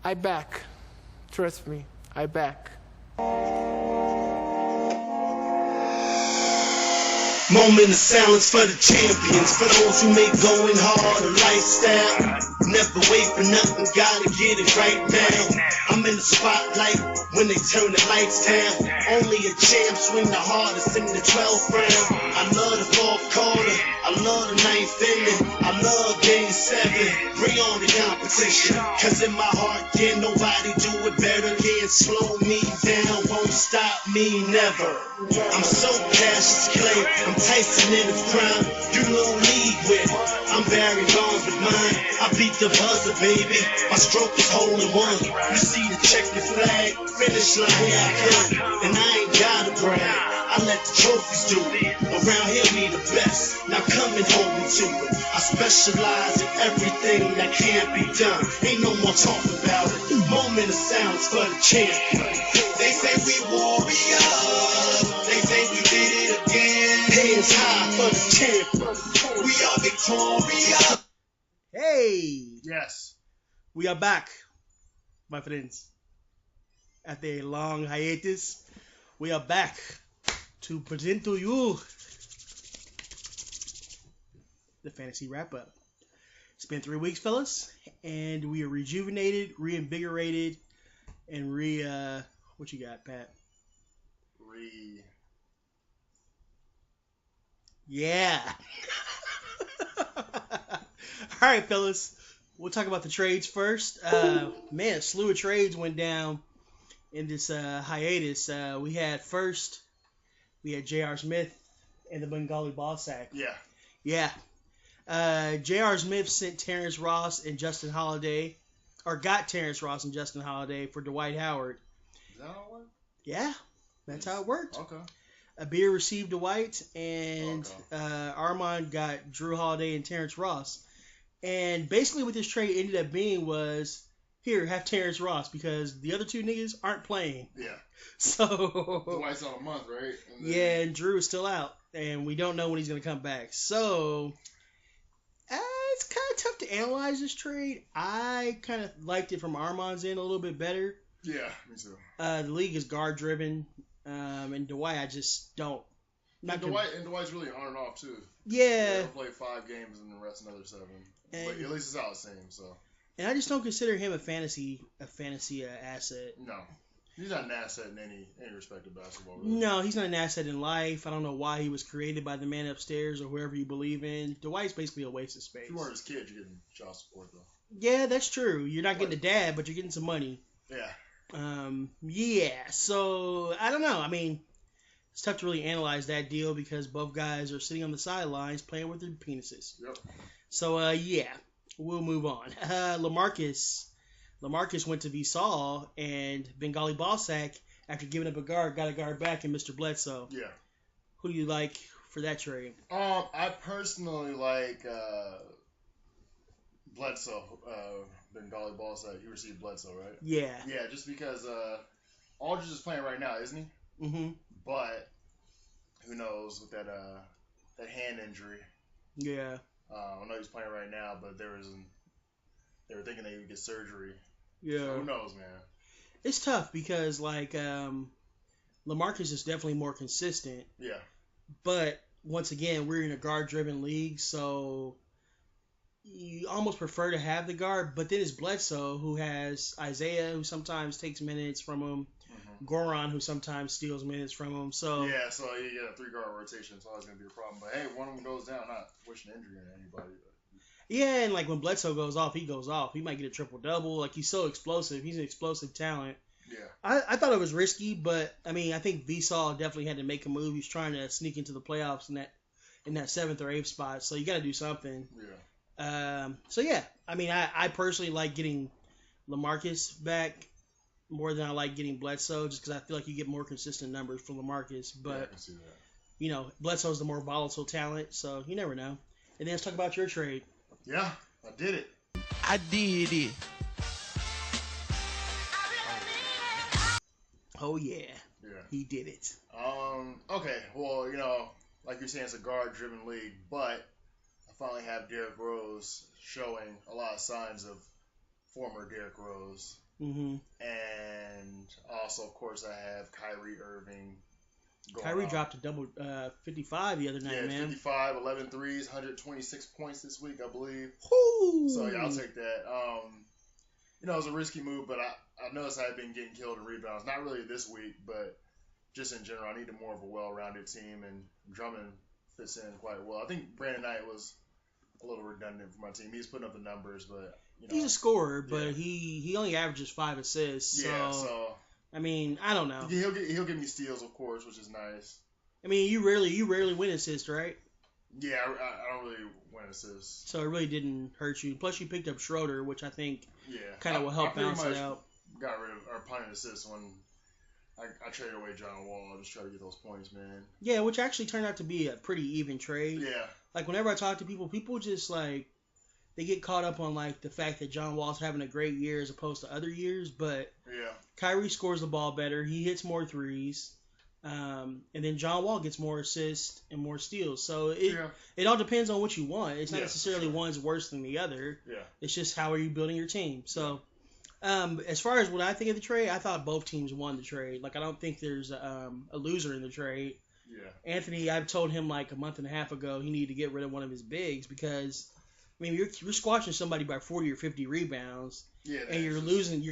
I back. Trust me, I back. Moment of silence for the champions, for those who make going hard a lifestyle. Never wait for nothing, gotta get it right now. I'm in the spotlight when they turn the lights down. Only a champ swing the hardest in the 12th round. I love the fourth quarter, I love the ninth inning, I love game 7. Bring on the competition, cause in my heart can't nobody do it better. Can't slow me down, won't stop me never. I'm so Cassius Clay, I'm Tyson in his prime. You little league with it, I'm Barry Bonds with mine. I beat the buzzer, baby, my stroke is hole in one. You see the checkered flag, finish line, here I come. And I ain't gotta brag, I let the trophies do it. Around here we the best, now come and hold me to it. I specialize in everything that can't be done. Ain't no more talking about it. Moment of silence for the champion. They say we warriors, they say we did it again. Hands high for the champion. We are victorious. Hey, Yes. we are back, my friends. After a long hiatus, we are back to present to you the fantasy wrap up. It's been 3 weeks, fellas, and we are rejuvenated, reinvigorated, and what you got, Pat? Yeah. All right, fellas. We'll talk about the trades first. Man, a slew of trades went down in this hiatus. We had J.R. Smith and the Bengali ball sack. Yeah. Yeah. J.R. Smith sent Terrence Ross and Justin Holiday, or got Terrence Ross and Justin Holiday for Dwight Howard. Is that how it worked? Yeah, that's how it worked. Okay. Abir received Dwight, and Armand got Drew Holiday and Terrence Ross. And basically what this trade ended up being was, here, have Terrence Ross, because the other two niggas aren't playing. Yeah. So Dwight's on a month, right? And then, yeah, and Drew is still out, and we don't know when he's going to come back. So it's kind of tough to analyze this trade. I kind of liked it from Armand's end a little bit better. Yeah, me too. The league is guard driven, and Dwight I just don't. Dwight's really on and off too. Yeah. He'll play 5 games and the rest another 7. And, but at least it's out the same. So. And I just don't consider him a fantasy asset. No, he's not an asset in any respect of basketball. Really. No, he's not an asset in life. I don't know why he was created by the man upstairs or whoever you believe in. Dwight's basically a waste of space. If you weren't his kid, you're getting child support though. Yeah, that's true. You're not getting a dad, but you're getting some money. Yeah. Yeah. So I don't know. I mean, it's tough to really analyze that deal because both guys are sitting on the sidelines playing with their penises. Yep. So yeah, we'll move on. LaMarcus went to Vsauce, and Bengali Ballsack, after giving up a guard, got a guard back in Mr. Bledsoe. Yeah. Who do you like for that trade? I personally like Bledsoe. Bengali Ballsack. You received Bledsoe, right? Yeah. Yeah, just because Aldridge is playing right now, isn't he? Mm-hmm. But who knows with that hand injury? Yeah. I know he's playing right now, but they were thinking they would get surgery. Yeah. So who knows, man? It's tough because LaMarcus is definitely more consistent. Yeah. But once again, we're in a guard-driven league, so you almost prefer to have the guard. But then it's Bledsoe, who has Isaiah, who sometimes takes minutes from him. Goran, who sometimes steals minutes from him. So yeah, so you get a 3-guard rotation. It's always going to be a problem. But hey, one of them goes down, not wishing injury on anybody. Yeah, and like when Bledsoe goes off, he goes off. He might get a triple-double. Like, he's so explosive. He's an explosive talent. Yeah. I thought it was risky, but I mean, I think Vsauce definitely had to make a move. He's trying to sneak into the playoffs in that 7th or 8th spot. So you got to do something. Yeah. So yeah, I mean, I personally like getting LaMarcus back more than I like getting Bledsoe, just because I feel like you get more consistent numbers from LaMarcus. But yeah, I can see that. You know, Bledsoe's the more volatile talent, so you never know. And then let's talk about your trade. Yeah, I did it. I did it. Oh yeah. Yeah. He did it. Okay. Well, like you're saying, it's a guard-driven league, but I finally have Derrick Rose showing a lot of signs of former Derrick Rose. Mm-hmm. And also, of course, I have Kyrie Irving. Kyrie dropped a double 55 the other night, Yeah, man. 55, 11 threes, 126 points this week, I believe. Woo! So, yeah, I'll take that. You know, it was a risky move, but I noticed I had been getting killed in rebounds. Not really this week, but just in general. I needed more of a well-rounded team, and Drummond fits in quite well. I think Brandon Knight was a little redundant for my team. He's putting up the numbers, but, you know. He's a scorer, but Yeah. he only averages 5 assists. Yeah, so, so I mean, I don't know. he'll give me steals, of course, which is nice. I mean, you rarely win assists, right? Yeah, I don't really win assists. So it really didn't hurt you. Plus, you picked up Schroeder, which I think Yeah, kind of will help pretty balance it much out. Got rid of our punting assists when I traded away John Wall. I just try to get those points, man. Yeah, which actually turned out to be a pretty even trade. Yeah, Like, whenever I talk to people just, like, they get caught up on, like, the fact that John Wall's having a great year as opposed to other years, but yeah, Kyrie scores the ball better. He hits more threes. And then John Wall gets more assists and more steals. So it all depends on what you want. It's not Yeah, necessarily sure. one's worse than the other. yeah. It's just how are you building your team. So as far as what I think of the trade, I thought both teams won the trade. Like, I don't think there's a loser in the trade. Yeah. Anthony, I've told him like a month and a half ago he needed to get rid of one of his bigs because, I mean, you're squashing somebody by 40 or 50 rebounds, Yeah, and you're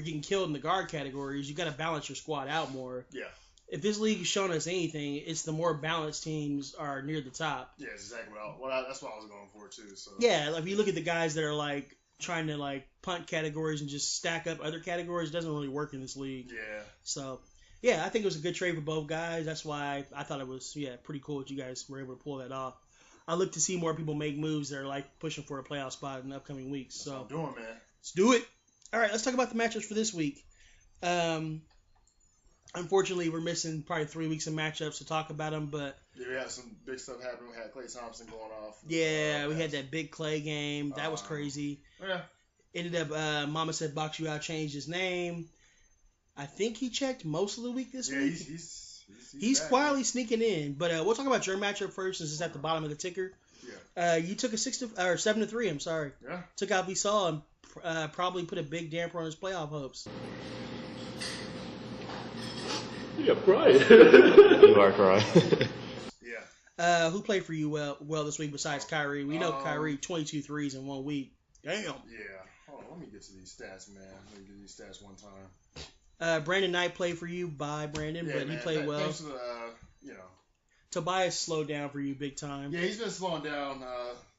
getting killed in the guard categories. You got to balance your squad out more. Yeah, If this league has shown us anything, it's the more balanced teams are near the top. yeah, that's exactly that's what I was going for too. So Yeah, like if you look at the guys that are like trying to like punt categories and just stack up other categories, it doesn't really work in this league. yeah, So, yeah, I think it was a good trade for both guys. That's why I thought it was pretty cool that you guys were able to pull that off. I look to see more people make moves that are like pushing for a playoff spot in the upcoming weeks. that's So what I'm doing, man. let's do it. All right, let's talk about the matchups for this week. Unfortunately, we're missing probably 3 weeks of matchups to talk about them, but Yeah, we had some big stuff happen. We had Klay Thompson going off. yeah, we had that big Clay game. That was crazy. Yeah, Ended up, Mama said Box You Out changed his name. I think he checked most of the week this yeah, week. He's back, quietly sneaking in. But we'll talk about your matchup first, since it's at the bottom of the ticker. Yeah. You took a 7-3. I'm sorry. Yeah. Took out Vsauce and probably put a big damper on his playoff hopes. Yeah, crying. You are crying. Yeah. Who played for you well this week besides Kyrie? We know Kyrie 22 threes in 1 week. Damn. Yeah. Hold on, let me get to these stats, man. Let me get these stats one time. Brandon Knight played for you by Brandon, Yeah, but man, he played well. Thanks to the, Tobias slowed down for you big time. Yeah, he's been slowing down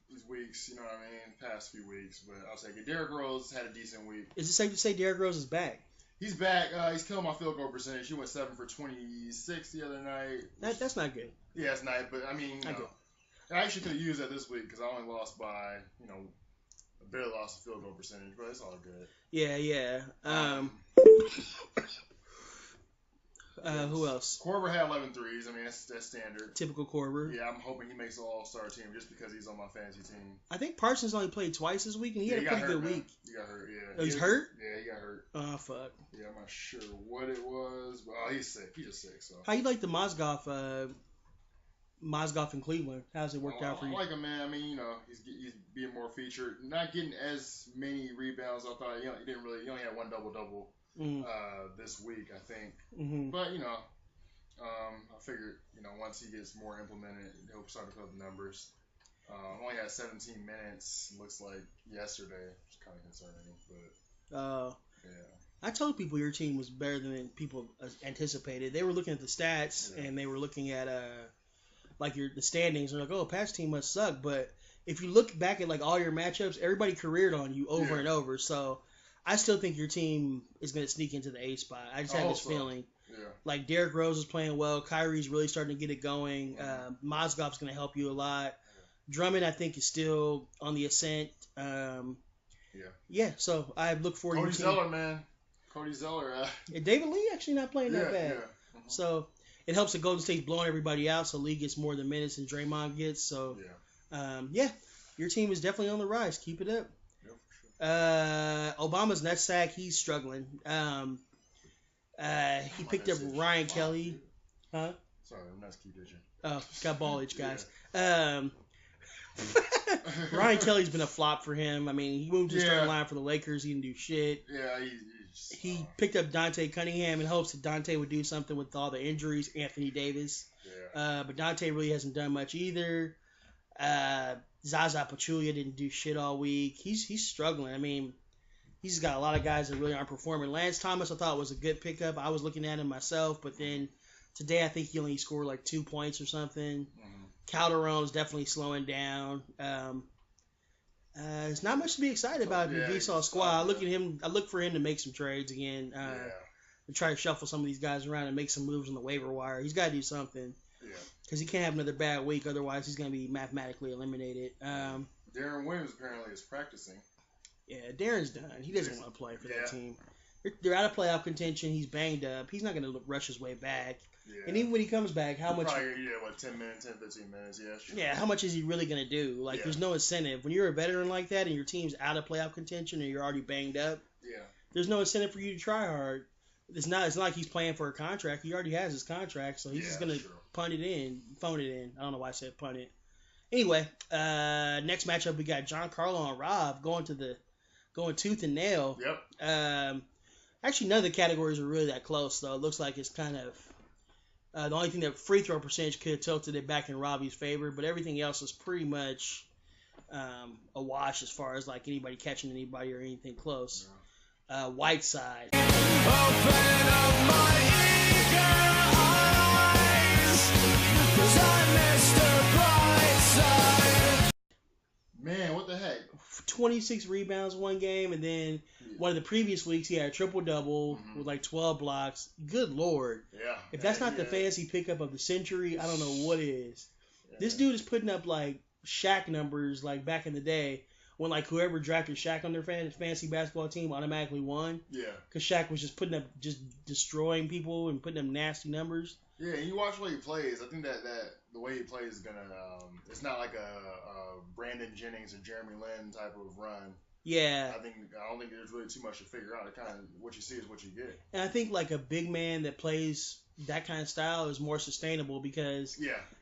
these weeks, you know what I mean, past few weeks, but I'll take it. Derrick Rose had a decent week. Is it safe to say Derrick Rose is back? He's back. He's killing my field goal percentage. He went 7 for 26 the other night. That's not good. Yeah, it's nice, but I mean, I actually could have used that this week because I only lost by, barely lost the field goal percentage, but it's all good. Yeah. Who else? Korver had 11 threes. I mean, that's standard. Typical Korver. Yeah, I'm hoping he makes the All-Star team just because he's on my fantasy team. I think Parsons only played twice this week, and he had a got pretty hurt, good man. week. He got hurt, yeah. Oh, he's hurt? Yeah, he got hurt. Oh, fuck. Yeah, I'm not sure what it was, but he's sick. He's just sick, so. How you like the Mozgov in Cleveland? How's it worked out for you? I like him, man. I mean, he's being more featured. Not getting as many rebounds. I thought, he didn't really. He only had one double-double this week, I think. Mm-hmm. But, I figured, once he gets more implemented, he'll start to put up the numbers. Only had 17 minutes, looks like yesterday. It's kind of concerning, but yeah. I told people your team was better than people anticipated. They were looking at the stats, and they were looking at the standings, and they're like, oh, Pat's team must suck. But if you look back at like all your matchups, everybody careered on you over and over. So I still think your team is going to sneak into the A spot. I just have this feeling. Yeah. Like Derrick Rose is playing well. Kyrie's really starting to get it going. Mozgov's going to help you a lot. Drummond, I think, is still on the ascent. Yeah. So I look forward to Cody Zeller, man. Cody Zeller. David Lee actually not playing that bad. Yeah. Mm-hmm. So it helps that Golden State's blowing everybody out, so Lee gets more than minutes than Draymond gets. So your team is definitely on the rise. Keep it up. Yeah, for sure. Obama's nutsack, he's struggling. He picked up Ryan Kelly. Huh? Sorry, I'm not keep ditching. Oh, got ball itch, guys. Ryan Kelly's been a flop for him. I mean, he moved to the starting line for the Lakers. He didn't do shit. Yeah, he picked up Dante Cunningham in hopes that Dante would do something with all the injuries. Anthony Davis. Yeah. But Dante really hasn't done much either. Zaza Pachulia didn't do shit all week. He's struggling. I mean, he's got a lot of guys that really aren't performing. Lance Thomas I thought was a good pickup. I was looking at him myself, but then today I think he only scored like 2 points or something. Mm-hmm. Calderon's definitely slowing down. There's not much to be excited about in the Vsauce squad. I look at him. I look for him to make some trades again. And try to shuffle some of these guys around and make some moves on the waiver wire. He's got to do something. Yeah. Because he can't have another bad week. Otherwise, he's going to be mathematically eliminated. Darren Williams apparently is practicing. Yeah, Darren's done. He doesn't want to play for that team. They're out of playoff contention. He's banged up. He's not going to rush his way back. Yeah. And even when he comes back, how much? Probably, 10 minutes, 10, 15 minutes, yeah. Sure. Yeah, how much is he really going to do? Like, there's no incentive. When you're a veteran like that and your team's out of playoff contention and you're already banged up, there's no incentive for you to try hard. It's not like he's playing for a contract. He already has his contract, so he's just going to phone it in. I don't know why I said punt it. Anyway, next matchup we got Giancarlo and Rob going tooth and nail. Yep. Actually, none of the categories are really that close, though. It looks like it's kind of the only thing that free throw percentage could have tilted it back in Robbie's favor, but everything else is pretty much a wash as far as like anybody catching anybody or anything close. Whiteside. Open up my eager eyes, 'cause I missed the bright side. Man, what the heck? 26 rebounds one game, and then one of the previous weeks he had a triple-double with like 12 blocks. Good Lord. Yeah. If that's not the fantasy pickup of the century, I don't know what is. Yeah. This dude is putting up like Shaq numbers like back in the day when like whoever drafted Shaq on their fantasy basketball team automatically won. Yeah. Because Shaq was just destroying people and putting up nasty numbers. Yeah, and you watch the way he plays. I think that the way he plays is gonna. It's not like a Brandon Jennings or Jeremy Lin type of run. Yeah. I don't think there's really too much to figure out. It kind of what you see is what you get. And I think like a big man that plays that kind of style is more sustainable because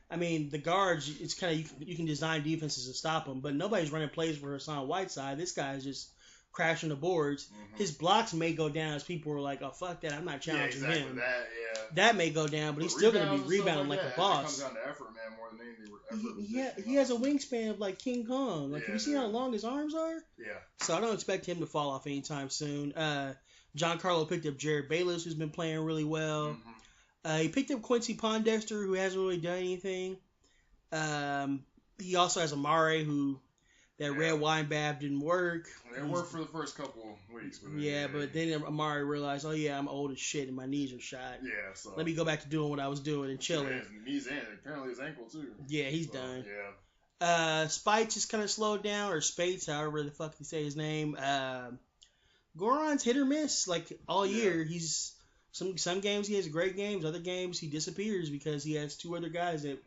I mean the guards, it's kind of you can design defenses to stop them, but nobody's running plays for Hassan Whiteside. This guy's just crashing the boards. Mm-hmm. His blocks may go down as people are like, oh fuck that, I'm not challenging him. That That may go down, but he's still going to be rebounding like a boss. It comes down to effort, man, more than anything. Effort. He has a wingspan of like King Kong. Like, Yeah, have you seen how long his arms are? Yeah. So I don't expect him to fall off anytime soon. Giancarlo picked up Jared Bayless, who's been playing really well. Mm-hmm. He picked up Quincy Pondester, who hasn't really done anything. He also has Amare, who that red wine bab didn't work. It worked for the first couple weeks. But then Amari realized, oh yeah, I'm old as shit and my knees are shot. Yeah, so let me go back to doing what I was doing and chilling. Yeah, his knees and apparently his ankle too. Yeah, he's done. Yeah. Spites just kind of slowed down, or Spates, however the fuck you say his name. Goran's hit or miss, like all year. He's some games he has great games, other games he disappears because he has two other guys that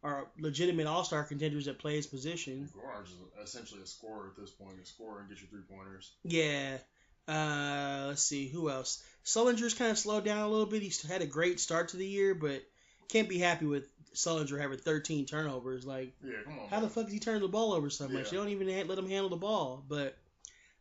are legitimate all-star contenders that play his position. Goran's is essentially a scorer at this point. A scorer and get you 3-pointers. Yeah. Let's see, who else? Sullinger's kind of slowed down a little bit. He's had a great start to the year, but can't be happy with Sullinger having 13 turnovers. Like, come on, how the fuck is he turning the ball over so much? They don't even let him handle the ball. But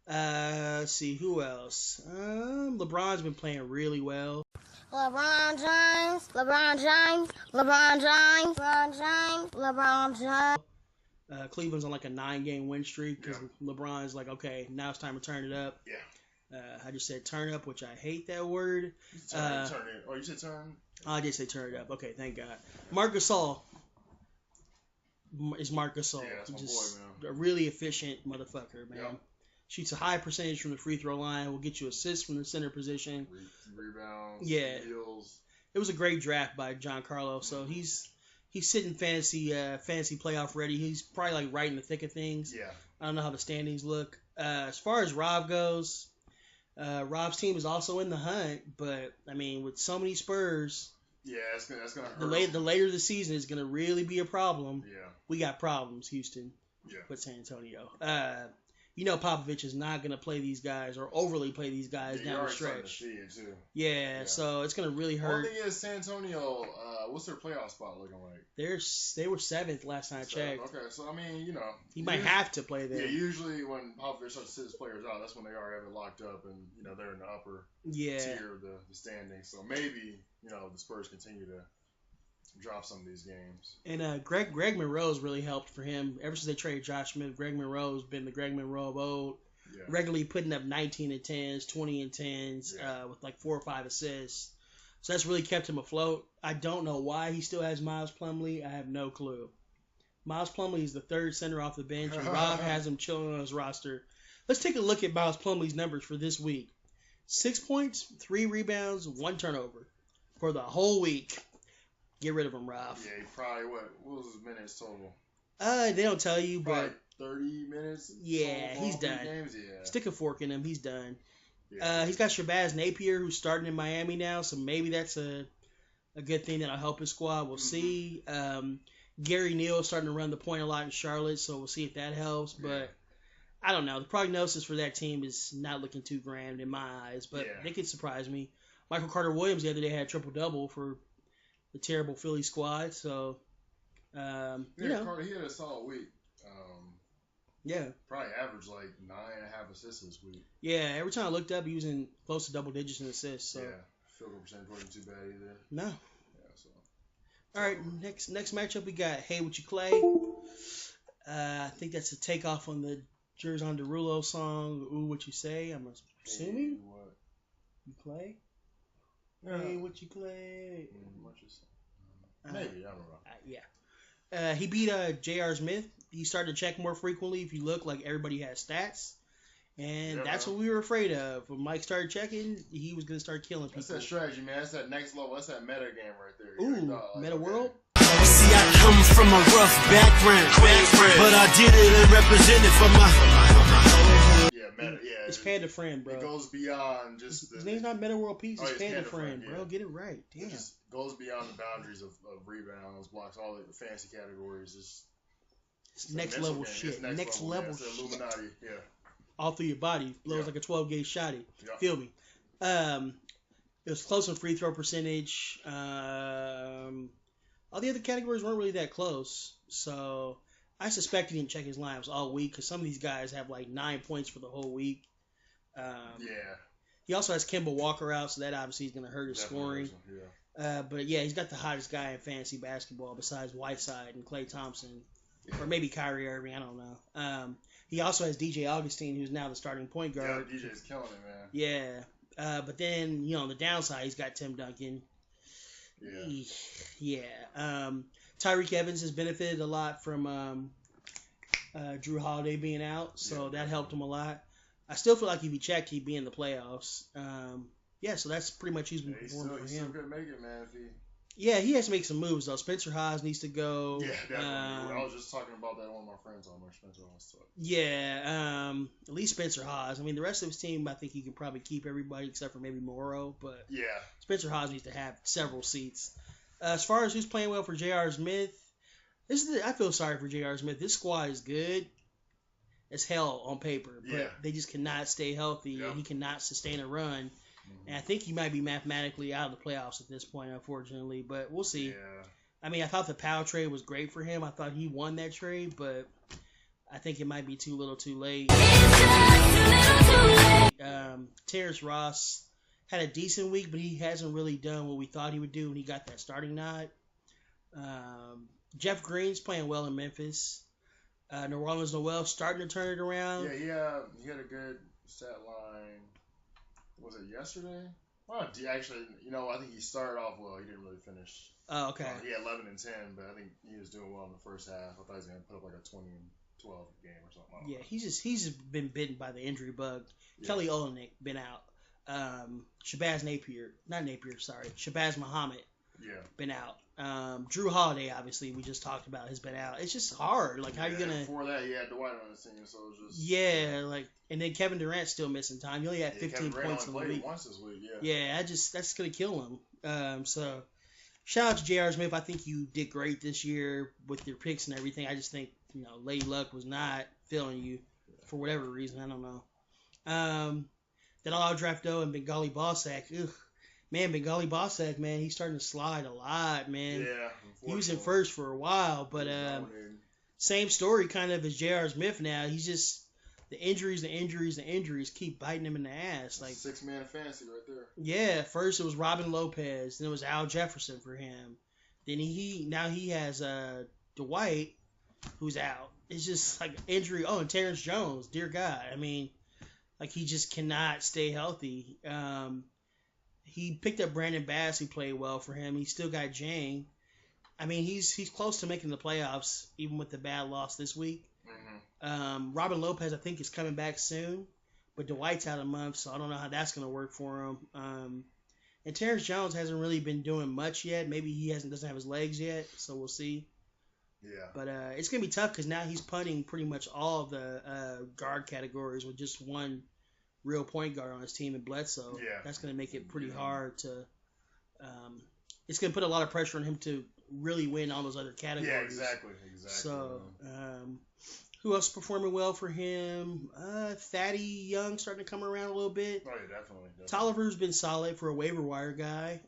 let's see, who else? LeBron's been playing really well. LeBron James, LeBron James, LeBron James, LeBron James, LeBron James. Cleveland's on like a 9-game win streak because LeBron's like, okay, now it's time to turn it up. Yeah. I just said turn up, which I hate that word. Turn it. Oh, you said turn? I did say turn it up. Okay, thank God. Marc Gasol is Marc Gasol. Yeah, that's my just boy, man. A really efficient motherfucker, man. Yep. Shoots a high percentage from the free throw line. Will get you assists from the center position. Rebounds. Yeah. Steals. It was a great draft by Giancarlo. So he's sitting fantasy playoff ready. He's probably like right in the thick of things. Yeah. I don't know how the standings look. As far as Rob goes, Rob's team is also in the hunt, but I mean with so many Spurs, yeah, that's gonna hurt. the later the season is gonna really be a problem. Yeah. We got problems, Houston. Yeah. With San Antonio. you know Popovich is not going to play these guys or overly play these guys You're down the already starting to stretch. see it too. Yeah, so it's going to really One hurt. thing is San Antonio. What's their playoff spot looking like? They were 7th last time I checked. Okay, so I mean, you know, He might have to play Yeah, them. usually when Popovich starts to sit his players out, that's when they already have it locked up, and you know they're in the upper Yeah. tier of the standings. So maybe the Spurs continue to drop some of these games. And Greg Monroe's really helped for him. Ever since they traded Josh Smith, Greg Monroe's been the Greg Monroe of old. Yeah. Regularly putting up 19 and 10s, 20 and 10s, Yeah. with like 4 or 5 assists. So that's really kept him afloat. I don't know why he still has Miles Plumlee. I have no clue. Miles Plumlee is the third center off the bench, and Rob has him chilling on his roster. Let's take a look at Miles Plumlee's numbers for this week. 6 points, 3 rebounds, 1 turnover for the whole week. Get rid of him, Rob. Yeah, he probably what was his minutes total? They don't tell you, Probably but 30 minutes. Yeah, total for he's all 3 done. Games? Yeah. stick a fork in him. He's done. Yeah. He's got Shabazz Napier, who's starting in Miami now, so maybe that's a good thing that'll help his squad. We'll see. Gary Neal is starting to run the point a lot in Charlotte, so we'll see if that helps. But I don't know. The prognosis for that team is not looking too grand in my eyes, but they could surprise me. Michael Carter Williams the other day had a triple-double for the terrible Philly squad, so, Carter, he had a solid week. Yeah. Probably averaged like 9.5 assists this week. Yeah, every time I looked up, he was in close to double digits in assists. So. Yeah, field goal percentage wasn't too bad either. No. Yeah, so. All right, next matchup we got Hey What You Clay. I think that's a takeoff on the Jerzon Derulo song Ooh What You Say. I'm assuming. Hey, what? You Clay. Yeah. Hey What You Clay. Maybe, I don't know. Yeah. He beat J.R. Smith. He started to check more frequently. If you look, like everybody has stats. And that's what we were afraid of. When Mike started checking, he was going to start killing people. That's that strategy, man. That's that next level. That's that meta game right there. Ooh, Meta World? See, I come from a rough background, but I did it and represented for my. Yeah, meta. Yeah, It's Panda Friend, bro. It goes beyond just. His name's not Meta World Peace. It's it's Panda Panda Friend, Friend, bro. yeah. Get it right. Damn. It just goes beyond the boundaries of rebounds, blocks, all the fancy categories. It's Next a mental level game. shit. It's Next level yeah, it's the shit. Illuminati. Yeah. All through your body. Blows Yeah. like a 12-gauge shotty. Yeah. Feel me? It was close on free throw percentage. All the other categories weren't really that close. So I suspect he didn't check his lineups all week because some of these guys have like 9 points for the whole week. Yeah. He also has Kemba Walker out, so that obviously is going to hurt his Definitely scoring. Yeah. But yeah, he's got the hottest guy in fantasy basketball besides Whiteside and Klay Thompson. Or maybe Kyrie Irving, I don't know. He also has DJ Augustine, who's now the starting point Yeah, guard. DJ's killing it, man. Yeah. But then, on the downside, he's got Tim Duncan. Yeah. Yeah. Tyreek Evans has benefited a lot from Drew Holiday being out, so that helped him a lot. I still feel like if he checked, he'd be in the playoffs. So that's pretty much who's been He's performing for still him. gonna make it, man. Yeah, he has to make some moves, though. Spencer Haas needs to go. Yeah, definitely. I was just talking about that with one of my friends on my Spencer Haas talk. Yeah, at least Spencer Haas. I mean, the rest of his team, I think he can probably keep everybody except for maybe Morrow, but Yeah. Spencer Haas needs to have several seats. As far as who's playing well for J.R. Smith, I feel sorry for J.R. Smith. This squad is good as hell on paper, but they just cannot stay healthy, and he cannot sustain a run. And I think he might be mathematically out of the playoffs at this point, unfortunately, but we'll see. Yeah. I mean, I thought the Powell trade was great for him. I thought he won that trade, but I think it might be too little too late. Terrence Ross had a decent week, but he hasn't really done what we thought he would do when he got that starting nod. Jeff Green's playing well in Memphis. New Orleans Noel starting to turn it around. Yeah, he had a good stat line. Was it yesterday? Well, actually, I think he started off well. He didn't really finish. Oh, okay. He had 11 and 10, but I think he was doing well in the first half. I thought he was going to put up like a 20 and 12 game or something. Yeah, he's just been bitten by the injury bug. Yeah. Kelly Olynyk been out. Shabazz Muhammad been out. Drew Holiday, obviously, we just talked about, has been out. It's just hard. Like, how are you going to... Before that, he had Dwight on his team, so it was just... Yeah, and then Kevin Durant's still missing time. He only had 15 points in the week. Once this week, that's going to kill him. So, shout out to J.R. Smith. I think you did great this year with your picks and everything. I just think, Lady Luck was not feeling you for whatever reason. I don't know. Then I'll draft Doe and Bengali Bossack. Ugh. Man, Bengali Bossack, man, he's starting to slide a lot, man. Yeah, He was in first for a while, but same story kind of as J.R. Smith now. He's just the injuries keep biting him in the ass. Like 6-man fantasy right there. Yeah, first it was Robin Lopez, then it was Al Jefferson for him. Then now he has Dwight, who's out. It's just like injury. Oh, and Terrence Jones, dear God. I mean, like he just cannot stay healthy. He picked up Brandon Bass, who played well for him. He still got Jang. I mean, he's close to making the playoffs, even with the bad loss this week. Mm-hmm. Robin Lopez, I think, is coming back soon, but Dwight's out a month, so I don't know how that's going to work for him. And Terrence Jones hasn't really been doing much yet. Maybe he doesn't have his legs yet, so we'll see. Yeah. But it's going to be tough because now he's punting pretty much all of the guard categories with just one real point guard on his team in Bledsoe. Yeah. That's going to make it pretty hard to it's going to put a lot of pressure on him to really win all those other categories. Yeah, exactly. So, who else performing well for him? Thaddy Young starting to come around a little bit. Oh, yeah, definitely. Tolliver's been solid for a waiver wire guy.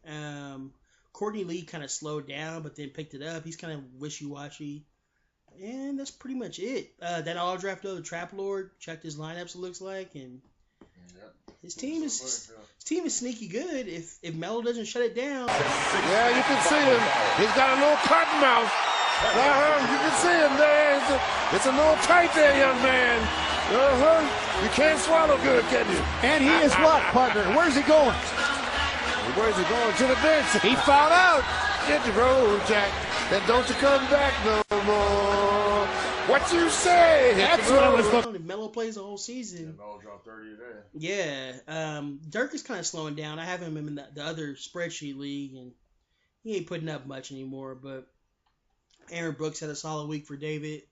Courtney Lee kind of slowed down, but then picked it up. He's kind of wishy-washy. And that's pretty much it. That all draft the Trap Lord checked his lineups, it looks like, and his team is sneaky good. If Melo doesn't shut it down. Yeah, you can see him. He's got a little cotton mouth. You can see him there. It's a little tight there, young man. You can't swallow good, can you? And he is what, partner? Where's he going? Where's he going? To the bench. He fouled out. Get the road, Jack. Then don't you come back no more. What you say? That's what I was looking. If Melo plays the whole season. Melo dropped 30 today. Yeah. Dirk is kind of slowing down. I have him in the other spreadsheet league, and he ain't putting up much anymore. But Aaron Brooks had a solid week for David.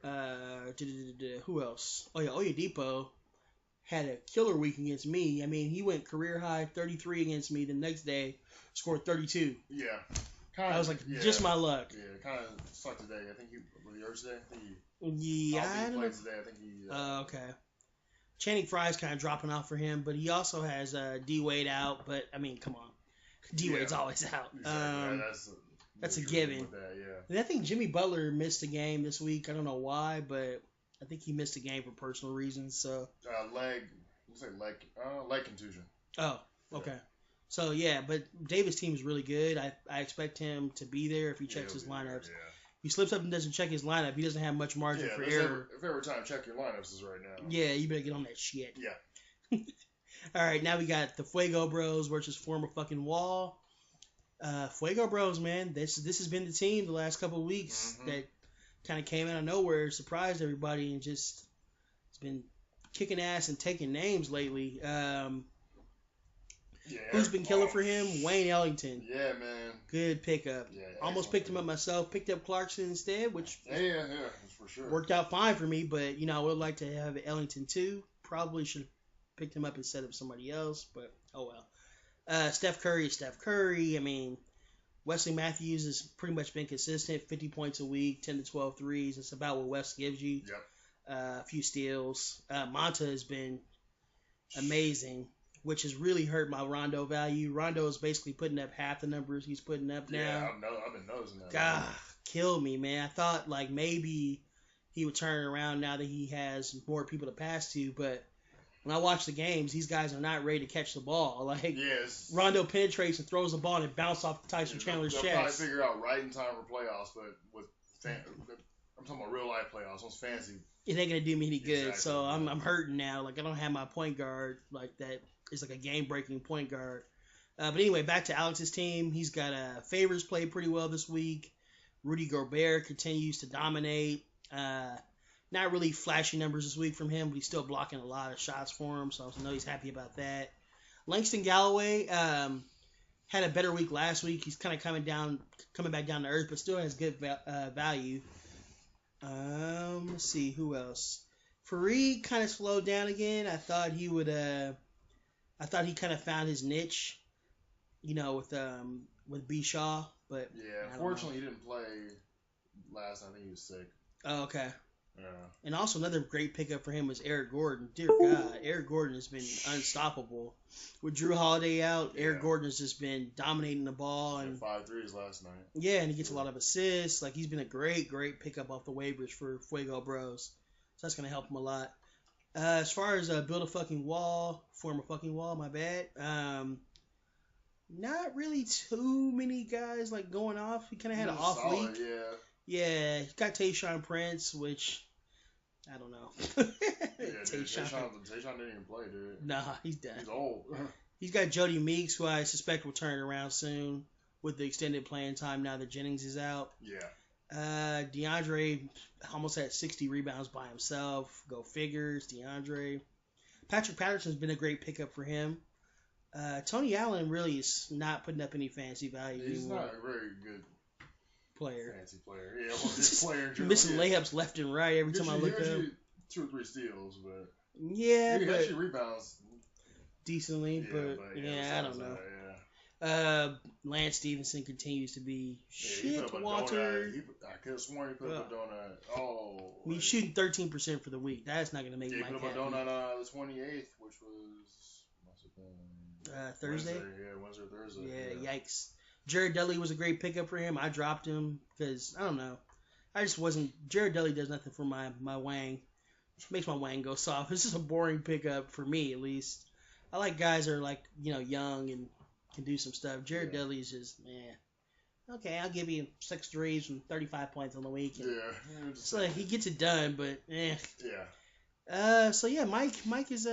Who else? Oh, yeah, Oladipo had a killer week against me. I mean, he went career high 33 against me. The next day, scored 32. Yeah. I was like, just my luck. Yeah, kind of sucked today. I think was he hurt today? I don't know. Today. I think he. Okay. Channing Frye's kind of dropping off for him, but he also has D Wade out. But I mean, come on, D Wade's always out. Exactly. That's a given. And I think Jimmy Butler missed a game this week. I don't know why, but I think he missed a game for personal reasons. So leg contusion. Oh, okay. Yeah. So yeah, but Davis' team is really good. I expect him to be there if he checks his lineups. If he slips up and doesn't check his lineup, he doesn't have much margin for error. If every time check your lineups is right now. Yeah, you better get on that shit. Yeah. All right, now we got the Fuego Bros versus Former Fucking Wall. Fuego Bros, man, this has been the team the last couple of weeks that kind of came out of nowhere, surprised everybody, and just it's been kicking ass and taking names lately. Who's been killing for him? Wayne Ellington. Yeah, man. Good pickup. Yeah, almost picked him up myself. Picked up Clarkson instead, which yeah, for sure worked out fine for me. But I would like to have Ellington too. Probably should have picked him up instead of somebody else. But oh well. Steph Curry is Steph Curry. I mean, Wesley Matthews has pretty much been consistent. 50 points a week, 10 to 12 threes. That's about what Wes gives you. Yep. A few steals. Monta has been amazing, which has really hurt my Rondo value. Rondo is basically putting up half the numbers he's putting up now. Yeah, I've been noticing that. God, killed me, man. I thought like maybe he would turn around now that he has more people to pass to, but when I watch the games, these guys are not ready to catch the ball. Like Rondo penetrates and throws the ball and it bounces off Tyson Chandler's chest. They'll probably figure out right in time for playoffs, but I'm talking about real life playoffs. Once fantasy, it ain't gonna do me any good. Exactly. So I'm hurting now. Like I don't have my point guard like that. It's like a game-breaking point guard. But anyway, back to Alex's team. He's got Favors played pretty well this week. Rudy Gobert continues to dominate. Not really flashy numbers this week from him, but he's still blocking a lot of shots for him, so I know he's happy about that. Langston Galloway had a better week last week. He's kind of coming back down to earth, but still has good value. Let's see, who else? Fareed kind of slowed down again. I thought he would. I thought he kind of found his niche, with B. Shaw, but yeah, unfortunately he didn't play last. I think he was sick. Oh, okay. Yeah. And also another great pickup for him was Eric Gordon. Dear God, Eric Gordon has been unstoppable. With Drew Holiday out, Eric Gordon has just been dominating the ball. And 5 threes last night. Yeah, and he gets a lot of assists. Like, he's been a great pickup off the waivers for Fuego Bros. So that's going to help him a lot. As far as build a fucking wall, form a fucking wall, my bad. Not really too many guys like going off. He kind of had an off solid, week. Yeah, he got Tayshaun Prince, which I don't know. Tayshaun didn't even play, dude. Nah, he's done. He's old. He's got Jody Meeks, who I suspect will turn it around soon with the extended playing time now that Jennings is out. Yeah. DeAndre almost had 60 rebounds by himself. Go figures, DeAndre. Patrick Patterson's been a great pickup for him. Tony Allen really is not putting up any fancy value He's anymore. not a very good player. Fancy player. Yeah, well, this player in general, missing layups left and right every time I look up. 2 or 3 steals, but yeah, he but actually rebounds decently. But I don't know. Lance Stevenson continues to be shit. Walter. I could have sworn he put up a donut. Oh. I mean, he's shooting 13% for the week. That's not going to make Mike happy. He put up a donut on the 28th, which was Thursday. Wednesday or Thursday. Yeah, yikes. Jared Dudley was a great pickup for him. I dropped him because I don't know. I just wasn't. Jared Dudley does nothing for my wang. Makes my wang go soft. This is a boring pickup for me, at least. I like guys that are like young and can do some stuff. Jared Dudley is just okay, I'll give you 6 threes and 35 points on the week. So he gets it done, but Yeah. So yeah, Mike is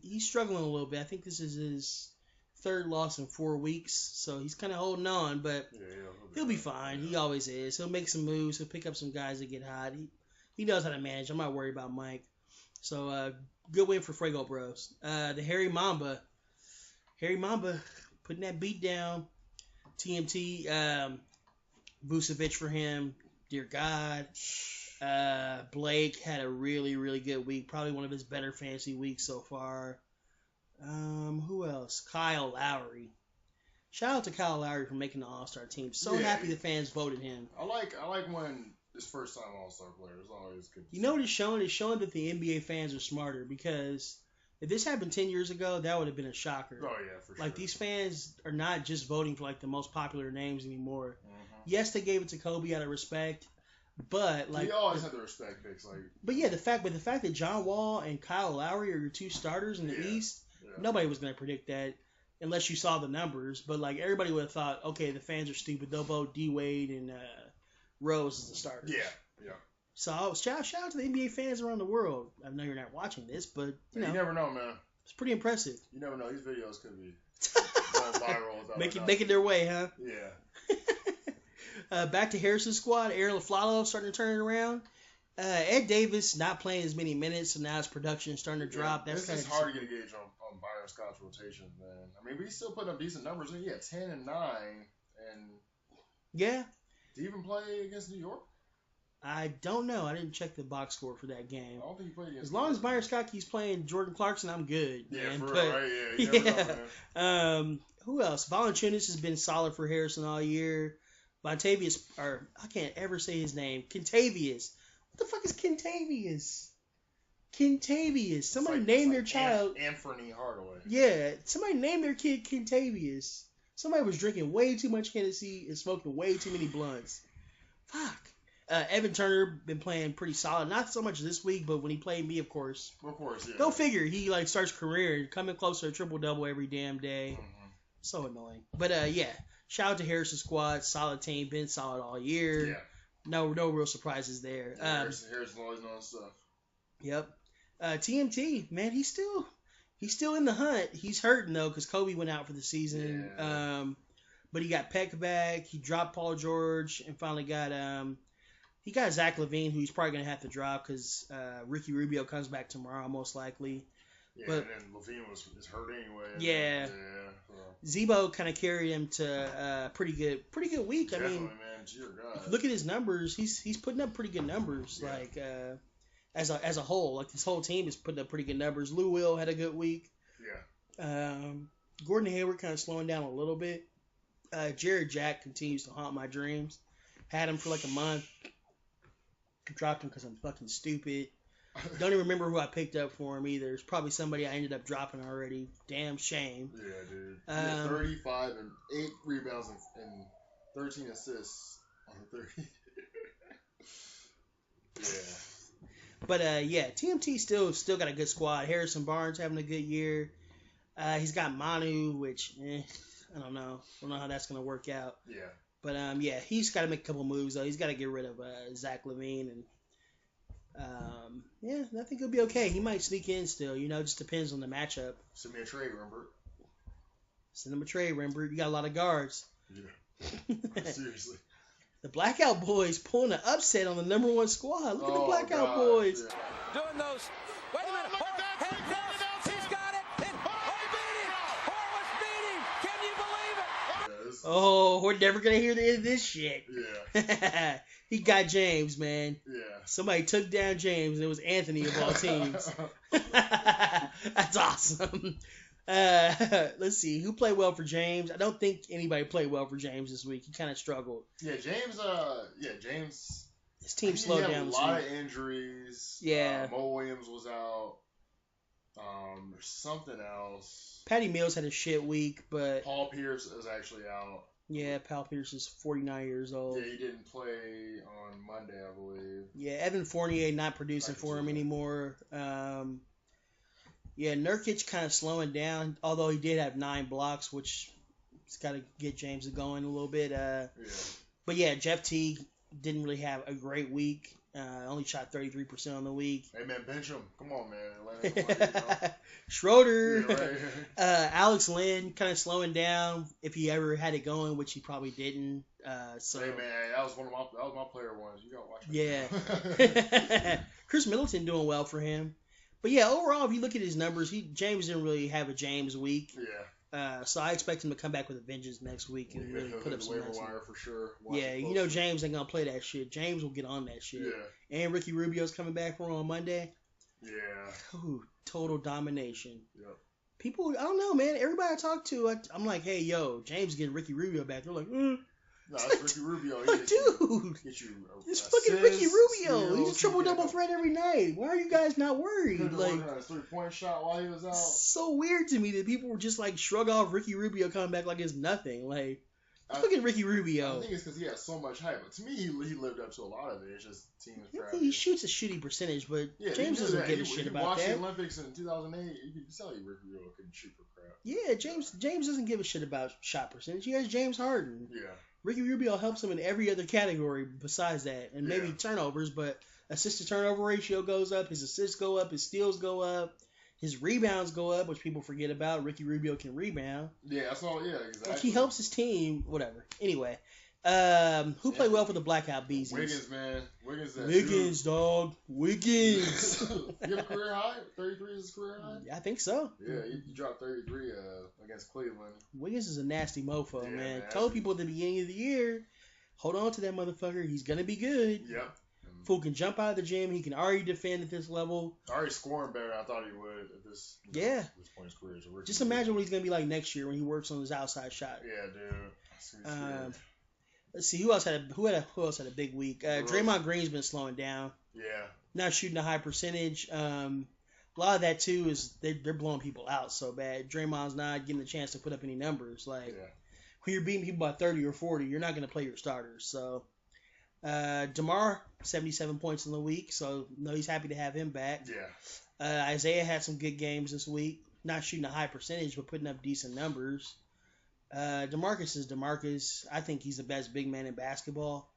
he's struggling a little bit. I think this is his 3rd loss in 4 weeks, so he's kind of holding on, but he'll be fine. He always is. He'll make some moves. He'll pick up some guys that get hot. He knows how to manage. I'm not worried about Mike. So good win for Fuego Bros. The Harry Mamba putting that beat down. TMT, Vucevic for him. Dear God. Blake had a really, really good week. Probably one of his better fantasy weeks so far. Who else? Kyle Lowry. Shout out to Kyle Lowry for making the All-Star team. So happy the fans voted him. I like when it's first time All-Star player. It's always good. You know what it's showing? It's showing that the NBA fans are smarter, because if this happened 10 years ago, that would have been a shocker. Oh yeah, for sure. Like, these fans are not just voting for like the most popular names anymore. Yes, they gave it to Kobe out of respect, but like you always have to respect picks. Like, but yeah, the fact that John Wall and Kyle Lowry are your 2 starters in the East, nobody was gonna predict that unless you saw the numbers. But like, everybody would have thought, okay, the fans are stupid. They'll vote D Wade and Rose as the starters. Yeah. So shout out to the NBA fans around the world. I know you're not watching this, but you never know, man. It's pretty impressive. You never know. These videos could be going viral. Making their way, huh? Yeah. Back to Harrison's squad. Aaron LaFlalo starting to turn it around. Ed Davis not playing as many minutes, so now his production is starting to drop. This is hard to get a gauge on Byron Scott's rotation, man. I mean, but he's still putting up decent numbers. He had 10 and 9, and yeah. Did he even play against New York? I don't know. I didn't check the box score for that game. I don't think he played against. As long as Byron Scott keeps playing Jordan Clarkson, I'm good. Yeah, man. for real, right? Yeah, you never know, man. Who else? Valanciunas has been solid for Harrison all year. Vontavious, or I can't ever say his name. Kentavious. What the fuck is Kentavious? Kentavious. Somebody name their child. Anthony Hardaway. Yeah, somebody name their kid Kentavious. Somebody was drinking way too much Hennessy and smoking way too many blunts. Fuck. Evan Turner been playing pretty solid. Not so much this week, but when he played me, of course. Of course, yeah. Go figure. He like starts career coming close to a triple-double every damn day. So annoying. But yeah, shout out to Harrison squad. Solid team. Been solid all year. Yeah. No real surprises there. Harrison always knows stuff. Yep. TMT, man, he's still in the hunt. He's hurting though because Kobe went out for the season. Yeah. But he got Peck back. He dropped Paul George and finally got he got Zach LaVine, who he's probably gonna have to drop because Ricky Rubio comes back tomorrow most likely. Yeah, but, and then LaVine is hurt anyway. Yeah. Zebo kind of carried him to a pretty good week. Definitely, I mean, man. Dear God. Look at his numbers. He's putting up pretty good numbers. Yeah. Like as a whole, like this whole team is putting up pretty good numbers. Lou Will had a good week. Yeah. Gordon Hayward kind of slowing down a little bit. Jared Jack continues to haunt my dreams. Had him for like a month. dropped him because I'm fucking stupid. Don't even remember who I picked up for him either. It's probably somebody I ended up dropping already. Damn shame. Yeah, dude. He had 35 and 8 rebounds and 13 assists on 30. Yeah. But yeah, TMT still got a good squad. Harrison Barnes having a good year. He's got Manu, which I don't know. I don't know how that's gonna work out. Yeah. But yeah, he's got to make a couple moves though. He's got to get rid of Zach LaVine, and yeah, I think he'll be okay. He might sneak in still. You know, it just depends on the matchup. Send me a trade, remember? Send him a trade, remember? You got a lot of guards. Yeah. Seriously. The Blackout Boys pulling an upset on the number 1 squad. Look at the Blackout Boys. Yeah. Doing those. Wait a minute. Handcuffs. He's got it. He beat him. Horowitz beat him. Can you believe it? Yeah, Oh, we're never going to hear the end of this shit. Yeah. He got James, man. Yeah. Somebody took down James, and it was Anthony of all teams. That's awesome. Let's see. Who played well for James? I don't think anybody played well for James this week. He kind of struggled. Yeah, James. His team slowed down a this lot week. of injuries. Yeah. Mo Williams was out. There's something else. Patty Mills had a shit week, but Paul Pierce is actually out. yeah, Paul Pierce is 49 years old. Yeah, he didn't play on Monday, I believe. Yeah, Evan Fournier not producing for him anymore. Yeah, Nurkic kind of slowing down, although he did have 9 blocks, which has got to get James going a little bit. Yeah. But yeah, Jeff Teague didn't really have a great week. Only shot 33% on the week. Hey, man, bench him. Come on, man. Schroeder. Yeah, right. Alex Lynn kind of slowing down if he ever had it going, which he probably didn't. So Hey, man, that was my player ones. You got to watch it. yeah. Chris Middleton doing well for him. But yeah, overall, if you look at his numbers, James didn't really have a James week. Yeah. So I expect him to come back with a vengeance next week and really put up some waiver nice wire for sure. Watch Yeah, it you know James ain't gonna play that shit. James will get on that shit. Yeah. And Ricky Rubio's coming back for him on Monday. Yeah. Ooh, total domination. Yep. People, I don't know, man. Everybody I talk to, I'm like, hey, yo, James getting Ricky Rubio back. They're like, No, that's Ricky Rubio. Like, dude, it's fucking Ricky Rubio. He's a triple-double threat every night. Why are you guys not worried? Couldn't Like, work on his 3-point shot while he was out. so weird to me that people were just like shrug off Ricky Rubio coming back like it's nothing. Like, look at Ricky Rubio. I think it's because he has so much hype. But to me, he lived up to a lot of it. It's just teams crap. He shoots a shooty percentage, but Yeah, James doesn't give a shit about watched that. the Olympics in 2008. You could tell you Ricky Rubio couldn't shoot for crap. Yeah, James doesn't give a shit about shot percentage. He has James Harden. Yeah. Ricky Rubio helps him in every other category besides that, and maybe turnovers, but assist to turnover ratio goes up, his assists go up, his steals go up, his rebounds go up, which people forget about. Ricky Rubio can rebound. Yeah, that's all. Yeah, exactly. Like, he helps his team, whatever. Anyway, who played well for the Blackout Bees? Wiggins, man. Wiggins, dog. Wiggins. You have a career high? 33 is his career high? I think so. Yeah, he dropped 33 against Cleveland. Wiggins is a nasty mofo, Yeah, man. man. Told people at the beginning of the year, hold on to that motherfucker. He's going to be good. Yep. Fool can jump out of the gym. He can already defend at this level. Already scoring better than I thought he would at this, Yeah. this point in his career. So Just imagine what he's going to be like next year when he works on his outside shot. Yeah, dude. That's gonna be Let's see, who else had a big week? Draymond Green's been slowing down. Yeah. Not shooting a high percentage. A lot of that too is they're blowing people out so bad. Draymond's not getting the chance to put up any numbers. Like when you're beating people by 30 or 40, you're not going to play your starters. So DeMar 77 points in the week, so he's happy to have him back. Yeah. Isaiah had some good games this week. Not shooting a high percentage, but putting up decent numbers. DeMarcus is DeMarcus. I think he's the best big man in basketball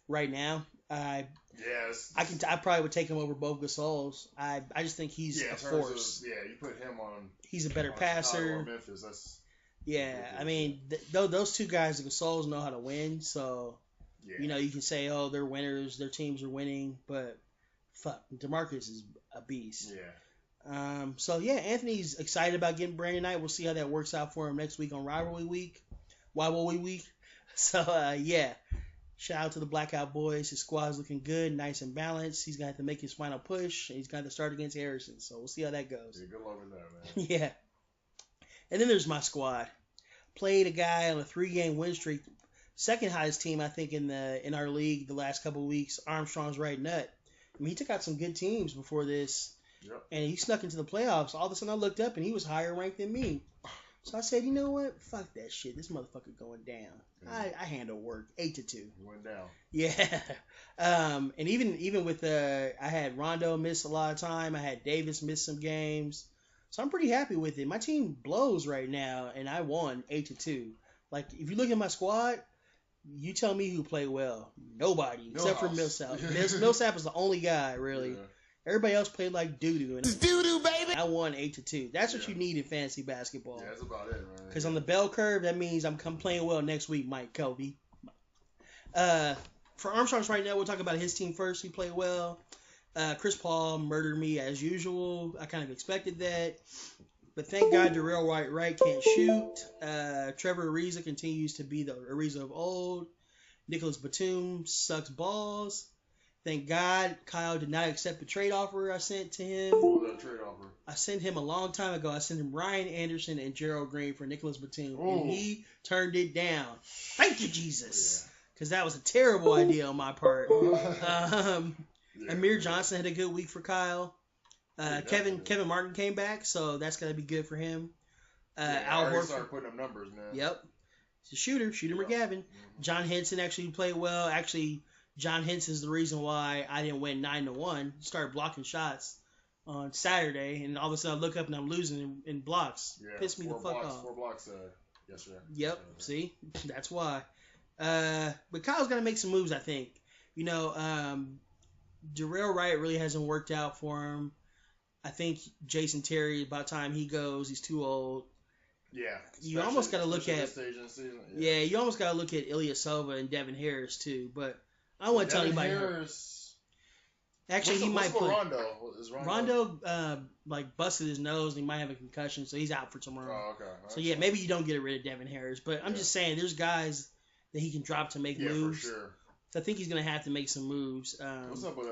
right now. Yes. I probably would take him over both Gasols. I just think he's a force. You put him on. He's a better passer. Chicago or Memphis. That's I mean, those two guys, the Gasols, know how to win. So, you can say, oh, they're winners, their teams are winning, but fuck, DeMarcus is a beast. Yeah. Anthony's excited about getting Brandon Knight. We'll see how that works out for him next week on Rivalry Week. So, shout out to the Blackout Boys. His squad's looking good, nice and balanced. He's going to have to make his final push. He's going to start against Harrison. So, we'll see how that goes. Yeah, good luck with that, man. Yeah. And then there's my squad. Played a guy on a 3-game win streak. Second highest team, I think, in our league the last couple of weeks, Armstrong's right nut. I mean, he took out some good teams before this, and he snuck into the playoffs. All of a sudden, I looked up, and he was higher ranked than me. So I said, you know what? Fuck that shit. This motherfucker going down. I handle work 8-2. He went down. Yeah. And even with I had Rondo miss a lot of time. I had Davis miss some games. So I'm pretty happy with it. My team blows right now, and I won 8-2. Like, if you look at my squad, you tell me who played well. Nobody, except for Millsap. Millsap was the only guy, really. Yeah. Everybody else played like doo-doo. It's doo-doo, baby. I won 8-2. That's what you need in fantasy basketball. Yeah, that's about it, man. Because on the bell curve, that means I'm playing well next week, Mike Kobe. For Armstrong's right now, we'll talk about his team first. He played well. Chris Paul murdered me as usual. I kind of expected that. But thank God Darrell Wright can't shoot. Trevor Ariza continues to be the Ariza of old. Nicholas Batum sucks balls. Thank God Kyle did not accept the trade offer I sent to him. What was that trade offer? I sent him a long time ago. I sent him Ryan Anderson and Gerald Green for Nicholas Batum. Ooh. And he turned it down. Thank you, Jesus. Because that was a terrible idea on my part. Amir Johnson had a good week for Kyle. Kevin Martin came back, so that's going to be good for him. Al Horford started putting up numbers, man. Yep. He's a shooter McGavin. John Henson actually played well. Actually, John Henson's the reason why I didn't win 9-1. He started blocking shots on Saturday, and all of a sudden I look up and I'm losing in blocks. Yeah, Pissed me the fuck off. 4 blocks yesterday. Yep, see? That's why. But Kyle's got to make some moves, I think. You know, Darrell Wright really hasn't worked out for him. I think Jason Terry, about time he goes, he's too old. Yeah. You almost got to look at... This stage in the season, yeah, you almost got to look at Ilyasova and Devin Harris, too. But I don't want to tell anybody. Actually, he might play. Rondo? Is Rondo like busted his nose and he might have a concussion, so he's out for tomorrow. Oh, okay. So yeah, maybe you don't get rid of Devin Harris, but I'm just saying there's guys that he can drop to make moves. Yeah, for sure. So I think he's gonna have to make some moves. What's up with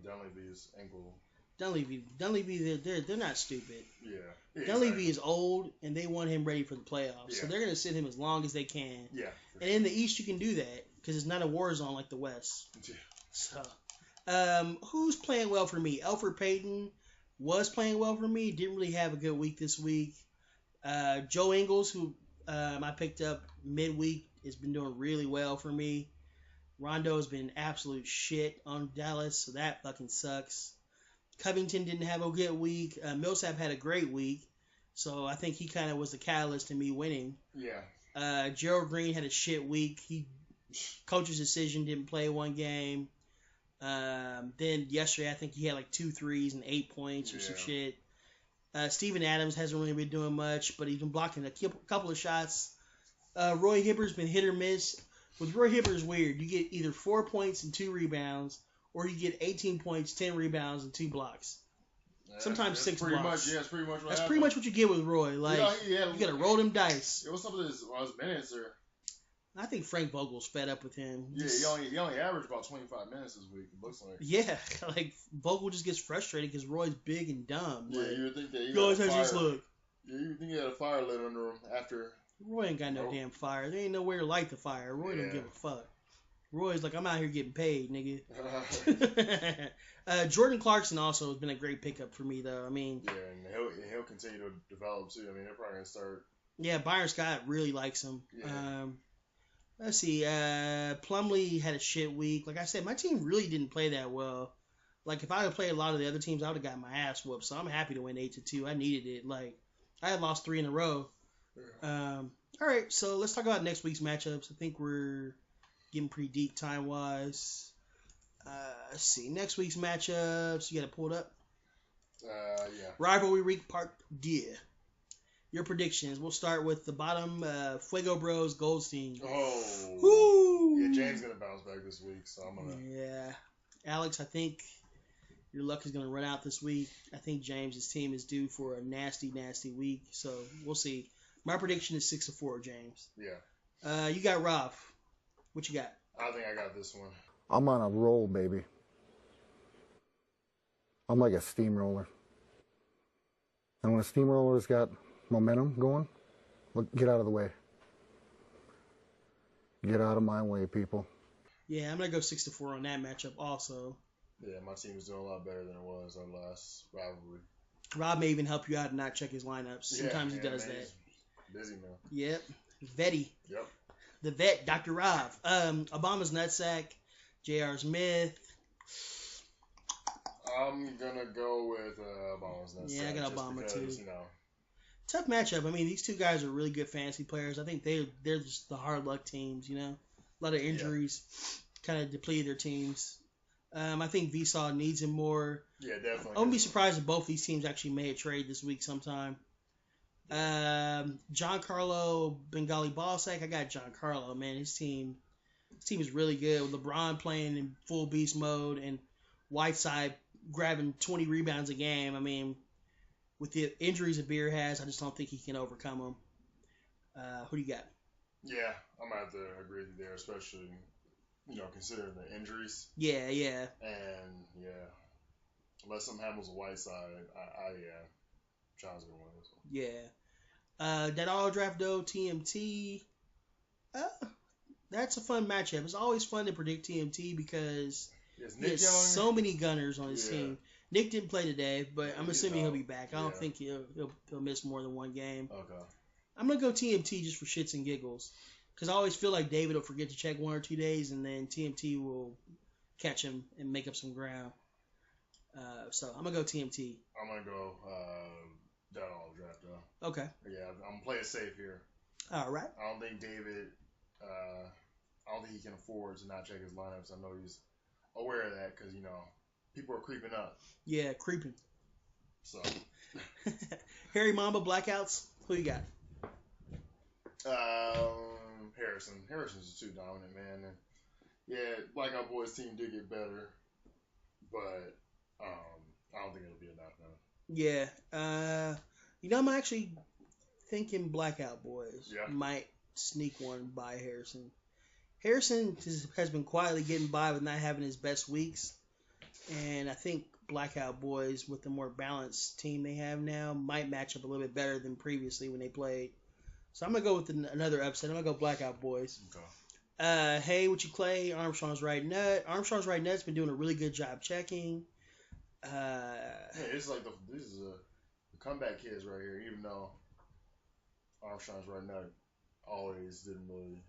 Dunleavy's ankle? Dunleavy, they're not stupid. Yeah. Dunleavy is old, and they want him ready for the playoffs, so they're gonna sit him as long as they can. Yeah. And in the East, you can do that because it's not a war zone like the West. Yeah. So, who's playing well for me? Elfrid Payton was playing well for me. Didn't really have a good week this week. Joe Ingles, who I picked up midweek, has been doing really well for me. Rondo's been absolute shit on Dallas, so that fucking sucks. Covington didn't have a good week. Millsap had a great week, so I think he kind of was the catalyst to me winning. Yeah. Gerald Green had a shit week. Coach's decision, didn't play one game. Then yesterday, I think he had like 2 threes and 8 points or some shit. Steven Adams hasn't really been doing much, but he's been blocking a couple of shots. Roy Hibbert's been hit or miss. With Roy Hibbert, it's weird. You get either 4 points and 2 rebounds, or you get 18 points, 10 rebounds, and 2 blocks. Sometimes 6 blocks. That's pretty much what That's pretty much what you get with Roy. Like, you gotta roll them dice. Yeah, what's up with his minutes? I think Frank Vogel's fed up with him. Yeah, he only averaged about 25 minutes this week, it looks like. Yeah, like, Vogel just gets frustrated because Roy's big and dumb. Yeah, like, you would think that he always has this look. Yeah, you would think he had a fire lit under him after. Roy ain't got no damn fire. There ain't nowhere to light the fire. Roy don't give a fuck. Roy's like, I'm out here getting paid, nigga. Jordan Clarkson also has been a great pickup for me, though. I mean, yeah, and he'll continue to develop too. I mean, they're probably gonna start. Yeah, Byron Scott really likes him. Yeah. Let's see. Plumlee had a shit week. Like I said, my team really didn't play that well. Like if I had played a lot of the other teams, I would have got my ass whooped. So I'm happy to win 8-2. I needed it. Like I had lost 3 in a row. All right, so let's talk about next week's matchups. I think we're getting pretty deep time wise. Let's see. Next week's matchups. You got it pulled up? Yeah. Rivalry week part D. Your predictions. We'll start with the bottom. Fuego Bros Goldstein. Oh. Woo! Yeah, James gonna bounce back this week, so I'm gonna. Yeah, Alex. I think your luck is gonna run out this week. I think James's team is due for a nasty, nasty week. So we'll see. My prediction is 6-4, James. Yeah. You got Rob. What you got? I think I got this one. I'm on a roll, baby. I'm like a steamroller. And when a steamroller's got momentum going, look, get out of the way. Get out of my way, people. Yeah, I'm going to go 6-4 on that matchup also. Yeah, my team is doing a lot better than it was our last rivalry. Rob may even help you out and not check his lineups. Sometimes he does man, that. he's busy, man. Yep. Vetty. Yep. The vet, Dr. Rob. Obama's nutsack. J.R. Smith. I'm gonna go with Obama's nutsack. Yeah, I got Obama because, too. You know, Tough matchup. I mean, these two guys are really good fantasy players. I think they're just the hard luck teams, you know. A lot of injuries kind of depleted their teams. I think Vsauce needs him more. Yeah, definitely. I wouldn't be surprised if both these teams actually made a trade this week sometime. Giancarlo Bengali Ballsack. I got Giancarlo, man. His team is really good with LeBron playing in full beast mode and Whiteside grabbing 20 rebounds a game. I mean, with the injuries that Beer has, I just don't think he can overcome them. Who do you got? Yeah, I'm gonna have to agree with you there, especially considering the injuries. Yeah. And unless something happens with Whiteside, John's gonna win this one. Yeah. That auto draft though, TMT. That's a fun matchup. It's always fun to predict TMT because Nick there's Young? so many gunners on his Yeah. team. Nick didn't play today, but I'm assuming he'll be back. I don't Yeah. think he'll miss more than one game. Okay. I'm gonna go TMT just for shits and giggles, because I always feel like David will forget to check 1 or 2 days, and then TMT will catch him and make up some ground. So I'm gonna go TMT. I'm gonna go that all draft though. Okay. Yeah, I'm gonna play it safe here. All right. I don't think David. I don't think he can afford to not check his lineups. I know he's aware of that because people are creeping up. Yeah, creeping. So Harry Mamba blackouts. Who you got? Harrison. Harrison's too dominant, man. And yeah, Blackout Boys team did get better, but I don't think it'll be enough, man. Yeah. I'm actually thinking Blackout Boys might sneak one by Harrison. Harrison has been quietly getting by with not having his best weeks, and I think Blackout Boys, with the more balanced team they have now, might match up a little bit better than previously when they played. So I'm going to go with another upset. I'm going to go Blackout Boys. Okay. Hey, what you Clay? Armstrong's right nut. Armstrong's right nut's been doing a really good job checking. It's like this is the comeback kids right here, even though Armstrong's right nut always didn't really.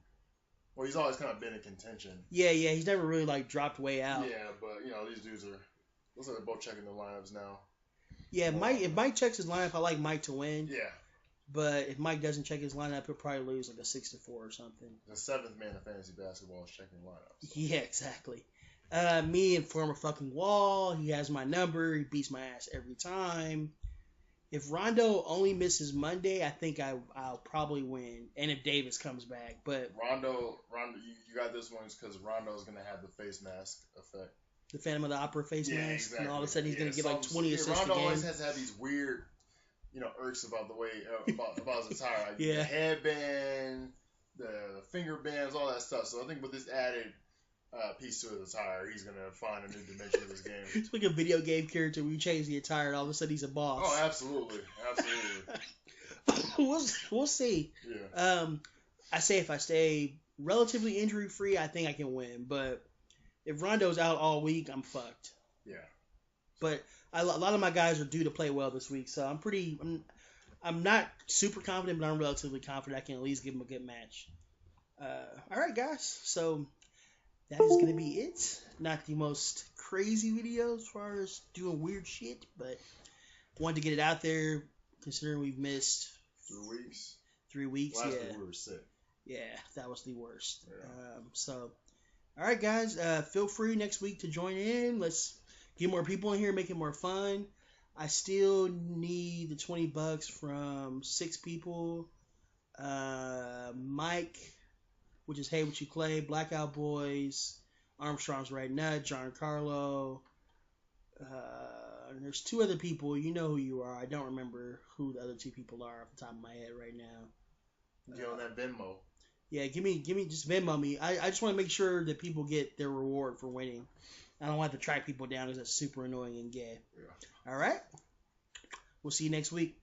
Well, he's always kind of been in contention. Yeah, he's never really dropped way out. Yeah, but these dudes are. Looks like they're both checking their lineups now. Yeah, if Mike checks his lineup, I like Mike to win. Yeah. But if Mike doesn't check his lineup, he'll probably lose like a 6-4 or something. The 7th man of fantasy basketball is checking lineups. So. Yeah, exactly. Me and former fucking Wall, he has my number. He beats my ass every time. If Rondo only misses Monday, I think I'll probably win. And if Davis comes back, but Rondo, you got this one because Rondo's gonna have the face mask effect. The Phantom of the Opera face mask, exactly. and all of a sudden he's gonna get like 20 assists Rondo a game. always has to have these weird, irks about the way about his attire, like Yeah. the headband, the finger bands, all that stuff. So I think with this added piece to his attire, he's gonna find a new dimension of his game. It's like a video game character where you change the attire and all of a sudden he's a boss. Oh, absolutely. We'll see. Yeah. I say if I stay relatively injury free, I think I can win. But if Rondo's out all week, I'm fucked. Yeah. But a lot of my guys are due to play well this week, so I'm not super confident, but I'm relatively confident I can at least give them a good match. All right, guys. So that is going to be it. Not the most crazy video as far as doing weird shit, but wanted to get it out there considering we've missed 3 weeks. 3 weeks. Last yeah. week we were sick. Yeah, that was the worst. Yeah. All right, guys. Feel free next week to join in. Let's get more people in here, make it more fun. I still need the $20 from 6 people. Mike, which is Hey What You Clay, Blackout Boys, Armstrong's Right Nut, Giancarlo. And there's 2 other people. You know who you are. I don't remember who the other 2 people are off the top of my head right now. Get on that Venmo. Yeah, give me just Venmo me. I just want to make sure that people get their reward for winning. I don't want to track people down because that's super annoying and gay. Yeah. All right. We'll see you next week.